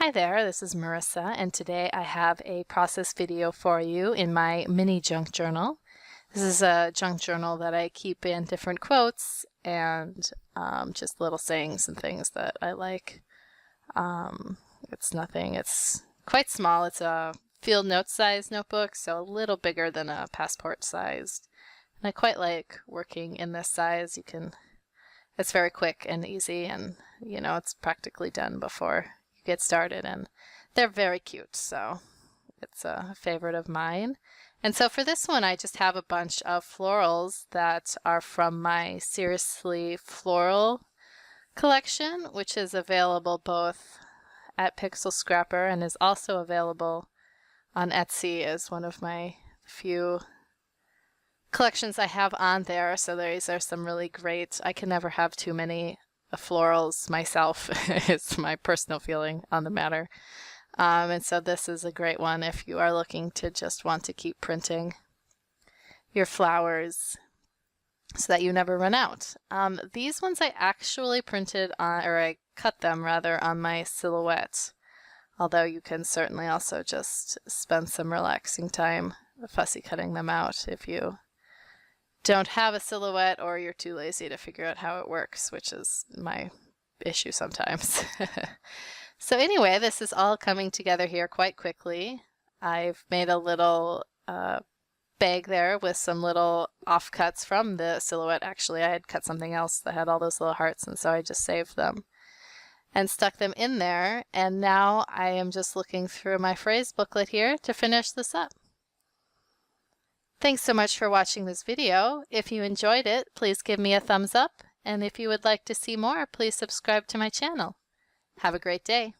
Hi there, this is Marissa, and today I have a process video for you in my mini junk journal. This is a junk journal that I keep in different quotes and just little sayings and things that I like. It's quite small. It's a field note size notebook, so a little bigger than a passport sized. And I quite like working in this size. It's very quick and easy, and it's practically done before get started, and they're very cute, so it's a favorite of mine. And so for this one I just have a bunch of florals that are from my Seriously Floral collection, which is available both at Pixel Scrapper and is also available on Etsy as one of my few collections I have on there. So these are some really great, I can never have too many florals myself. It's my personal feeling on the matter. And so this is a great one if you are looking to just want to keep printing your flowers so that you never run out. These ones I actually printed on, or I cut them rather, on my silhouette. Although you can certainly also just spend some relaxing time fussy cutting them out if you don't have a silhouette or you're too lazy to figure out how it works, which is my issue sometimes. So anyway, this is all coming together here quite quickly. I've made a little bag there with some little offcuts from the silhouette. Actually, I had cut something else that had all those little hearts, and so I just saved them and stuck them in there. And now I am just looking through my phrase booklet here to finish this up. Thanks so much for watching this video. If you enjoyed it, please give me a thumbs up, and if you would like to see more, please subscribe to my channel. Have a great day.